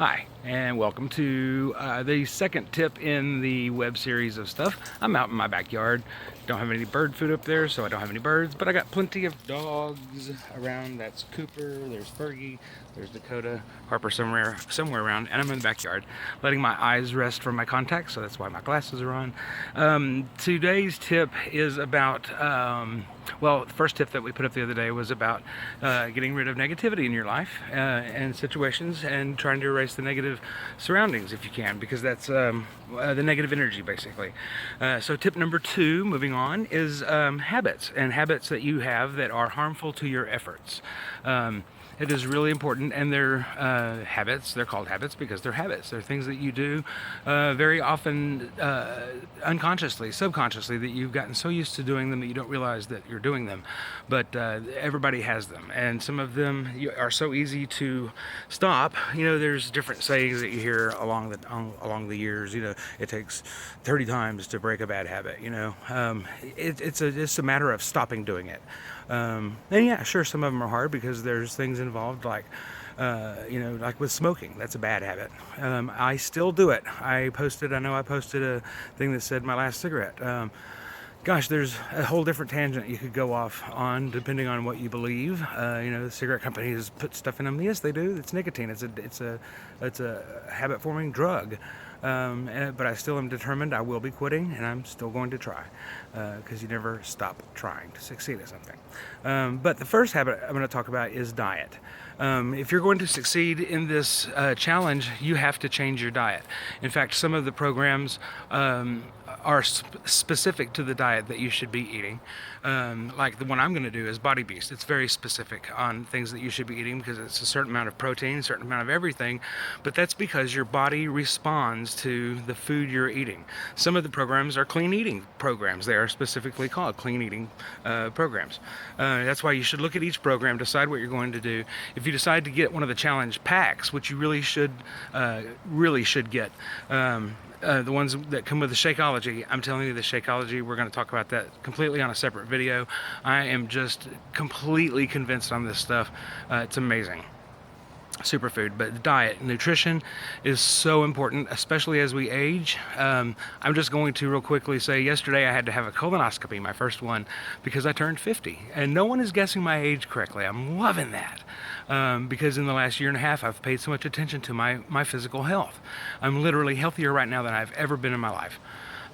Hi, and welcome to the second tip in the web series of stuff. I'm out in my backyard. Don't have any bird food up there, so I don't have any birds, but I got plenty of dogs around. That's Cooper, there's Fergie, there's Dakota, Harper somewhere around, and I'm in the backyard, letting my eyes rest from my contacts, so that's why my glasses are on. Today's tip is about, well, the first tip that we put up the other day was about getting rid of negativity in your life and situations, and trying to erase the negative surroundings if you can, because that's the negative energy basically. So tip number 2, moving on, is habits, and habits that you have that are harmful to your efforts. It is really important, and they're habits. They're called habits because they're habits. They're things that you do very often unconsciously, subconsciously, that you've gotten so used to doing them that you don't realize that you're doing them. But everybody has them, and some of them are so easy to stop. You know, there's different sayings that you hear along the years. You know, it takes 30 times to break a bad habit. You know, it's a matter of stopping doing it. And yeah, sure, some of them are hard because there's things involved like, you know, like with smoking. That's a bad habit. I still do it. I know I posted a thing that said my last cigarette. Gosh, there's a whole different tangent you could go off on depending on what you believe. You know, the cigarette companies put stuff in them. Yes, they do. It's nicotine. It's a habit-forming drug. But I still am determined I will be quitting, and I'm still going to try, because you never stop trying to succeed at something. But the first habit I'm going to talk about is diet. If you're going to succeed in this challenge, you have to change your diet. In fact, some of the programs are specific to the diet that you should be eating. Like the one I'm going to do is Body Beast. It's very specific on things that you should be eating because it's a certain amount of protein, a certain amount of everything, but that's because your body responds to the food you're eating. Some of the programs are clean eating programs. They are specifically called clean eating programs. That's why you should look at each program, decide what you're going to do. If you decide to get one of the challenge packs, which you really should get, the ones that come with the Shakeology, I'm telling you, the Shakeology, we're going to talk about that completely on a separate video. I am just completely convinced on this stuff. It's amazing. Superfood. But diet, nutrition is so important, especially as we age. I'm just going to real quickly say, yesterday I had to have a colonoscopy, my first one, because I turned 50, and no one is guessing my age correctly. I'm loving that, because in the last year and a half I've paid so much attention to my physical health. I'm literally healthier right now than I've ever been in my life,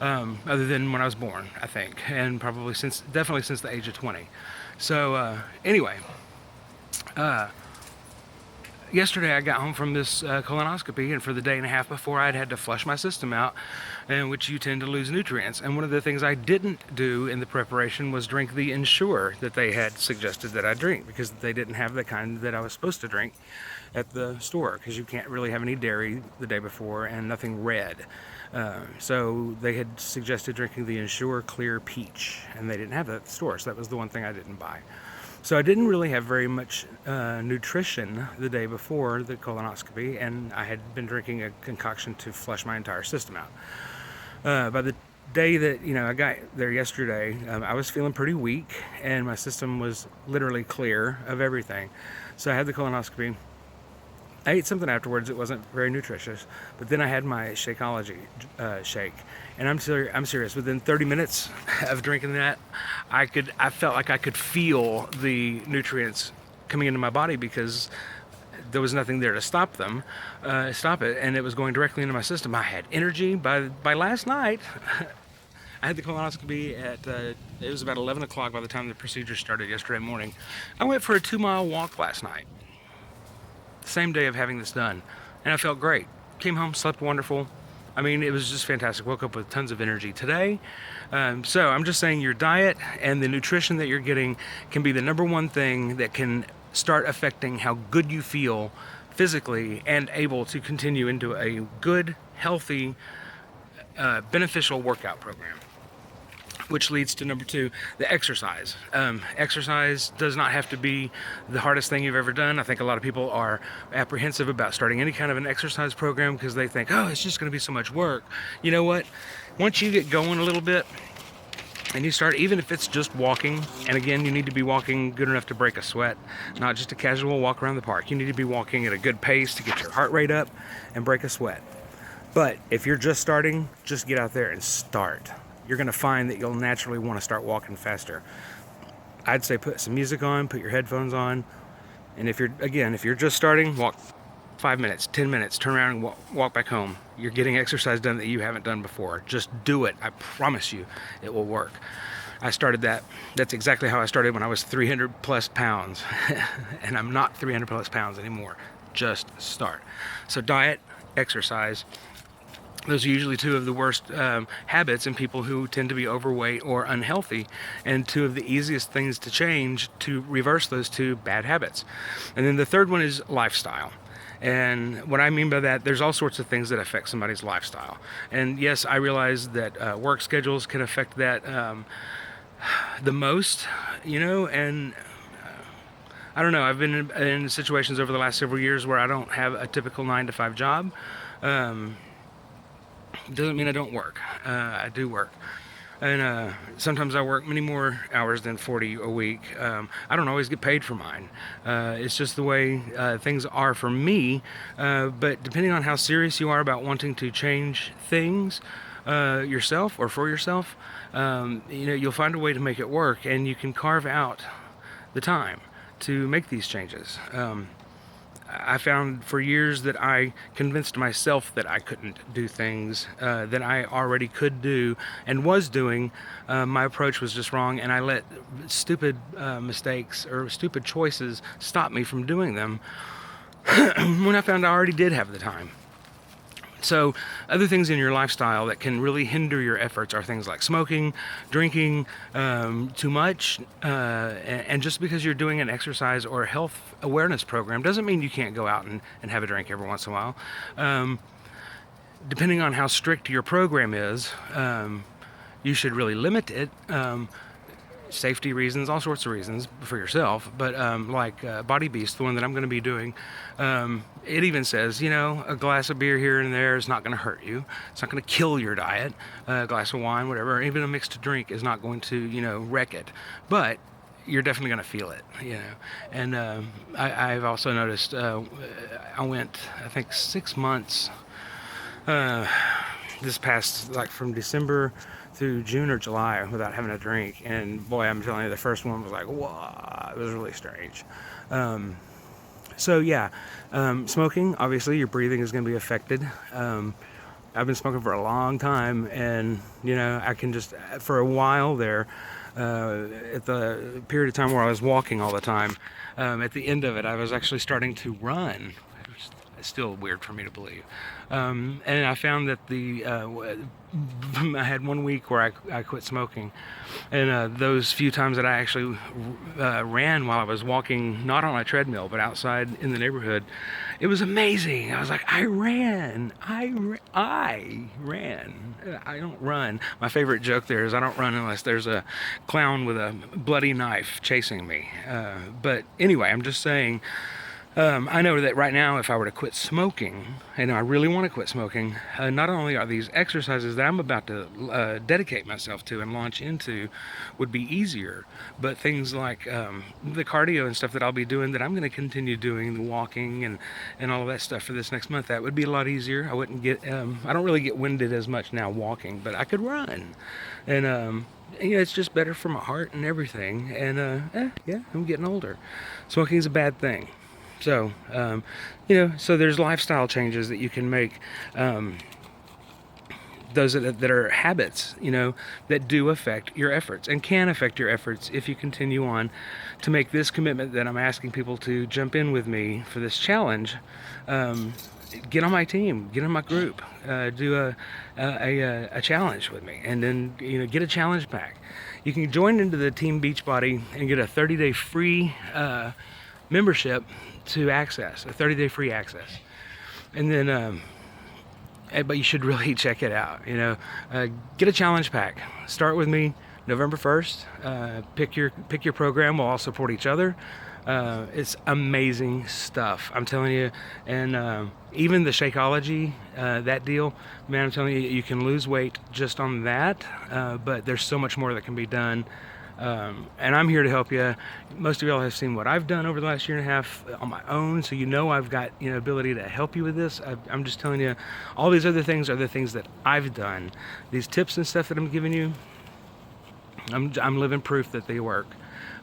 other than when I was born, I think, and probably definitely since the age of 20. So anyway, yesterday I got home from this colonoscopy, and for the day and a half before, I'd had to flush my system out, in which you tend to lose nutrients. And one of the things I didn't do in the preparation was drink the Ensure that they had suggested that I drink, because they didn't have the kind that I was supposed to drink at the store, because you can't really have any dairy the day before and nothing red. So they had suggested drinking the Ensure Clear Peach, and they didn't have that at the store, so that was the one thing I didn't buy. So I didn't really have very much nutrition the day before the colonoscopy, and I had been drinking a concoction to flush my entire system out. By the day that I got there yesterday, I was feeling pretty weak, and my system was literally clear of everything. So I had the colonoscopy. I ate something afterwards. It wasn't very nutritious, but then I had my Shakeology shake, and I'm serious. Within 30 minutes of drinking that, I felt like I could feel the nutrients coming into my body, because there was nothing there to stop it, and it was going directly into my system. I had energy by last night. I had the colonoscopy at, it was about 11 o'clock by the time the procedure started yesterday morning. I went for a 2-mile walk last night, same day of having this done, and I felt great. Came home, slept wonderful. I mean, it was just fantastic. Woke up with tons of energy today. So I'm just saying, your diet and the nutrition that you're getting can be the number one thing that can start affecting how good you feel physically, and able to continue into a good, healthy, beneficial workout program. Which leads to number 2, the exercise. Exercise does not have to be the hardest thing you've ever done. I think a lot of people are apprehensive about starting any kind of an exercise program because they think, oh, it's just going to be so much work. You know what? Once you get going a little bit, And you start, even if it's just walking, and again, you need to be walking good enough to break a sweat, not just a casual walk around the park. You need to be walking at a good pace to get your heart rate up and break a sweat. But if you're just starting, just get out there and start. You're gonna find that you'll naturally wanna start walking faster. I'd say put some music on, put your headphones on, and if you're just starting, walk 5 minutes, 10 minutes, turn around and walk back home. You're getting exercise done that you haven't done before. Just do it. I promise you it will work. I started that. That's exactly how I started when I was 300 plus pounds. And I'm not 300 plus pounds anymore. Just start. So diet, exercise. Those are usually two of the worst habits in people who tend to be overweight or unhealthy, and two of the easiest things to change to reverse those two bad habits. And then the third one is lifestyle. And what I mean by that, there's all sorts of things that affect somebody's lifestyle. And yes, I realize that work schedules can affect that the most, and I don't know, I've been in situations over the last several years where I don't have a typical 9-to-5 job. Doesn't mean I don't work. I do work. And sometimes I work many more hours than 40 a week. I don't always get paid for mine. It's just the way things are for me. But depending on how serious you are about wanting to change things yourself or for yourself, you'll find a way to make it work, and you can carve out the time to make these changes. I found for years that I convinced myself that I couldn't do things that I already could do and was doing. My approach was just wrong, and I let stupid mistakes or stupid choices stop me from doing them when I found I already did have the time. So other things in your lifestyle that can really hinder your efforts are things like smoking, drinking too much, and just because you're doing an exercise or a health awareness program doesn't mean you can't go out and have a drink every once in a while. Depending on how strict your program is, you should really limit it. Safety reasons, all sorts of reasons for yourself, but like Body Beast, the one that I'm going to be doing, it even says, a glass of beer here and there is not going to hurt you. It's not going to kill your diet. A glass of wine, whatever, even a mixed drink is not going to, wreck it. But you're definitely going to feel it, And I've also noticed, I went, I think, 6 months this past, like from December through June or July without having a drink, and boy, I'm telling you, the first one was like, wow, it was really strange. So yeah, smoking, obviously your breathing is going to be affected. I've been smoking for a long time, and I can just, for a while there, at the period of time where I was walking all the time, at the end of it, I was actually starting to run. It's still weird for me to believe. And I found that I had 1 week where I quit smoking, and those few times that I actually ran while I was walking, not on a treadmill, but outside in the neighborhood, it was amazing. I was like, I ran. I don't run. My favorite joke there is I don't run unless there's a clown with a bloody knife chasing me. But anyway, I'm just saying, I know that right now, if I were to quit smoking, and I really want to quit smoking, not only are these exercises that I'm about to dedicate myself to and launch into would be easier, but things like the cardio and stuff that I'll be doing, that I'm going to continue doing, the walking and all of that stuff for this next month, that would be a lot easier. I wouldn't get, I don't really get winded as much now walking, but I could run. And, it's just better for my heart and everything. And, yeah, I'm getting older. Smoking is a bad thing. So, so there's lifestyle changes that you can make, those that are habits, that do affect your efforts and can affect your efforts if you continue on to make this commitment that I'm asking people to jump in with me for this challenge. Get on my team, get in my group, do a challenge with me, and then, get a challenge pack. You can join into the Team Beachbody and get a 30-day free membership to access, a 30-day free access. And then but you should really check it out. Get a challenge pack. Start with me November 1st. Pick your program. We'll all support each other. It's amazing stuff, I'm telling you. And even the Shakeology, that deal, man, I'm telling you, you can lose weight just on that, but there's so much more that can be done. And I'm here to help you. Most of y'all have seen what I've done over the last year and a half on my own, so you know I've got, you know, ability to help you with this. I'm just telling you, all these other things are the things that I've done. These tips and stuff that I'm giving you, I'm living proof that they work.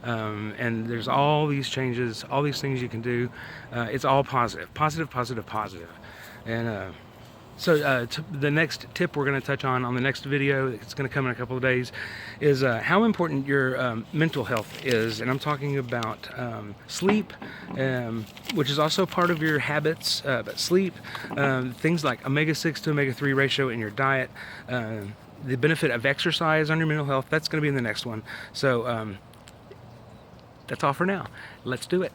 And there's all these changes, all these things you can do. It's all positive, positive, positive, positive. And so the next tip we're going to touch on the next video, it's going to come in a couple of days, is how important your mental health is. And I'm talking about sleep, which is also part of your habits, but sleep, things like omega-6 to omega-3 ratio in your diet, the benefit of exercise on your mental health. That's going to be in the next one. So that's all for now. Let's do it.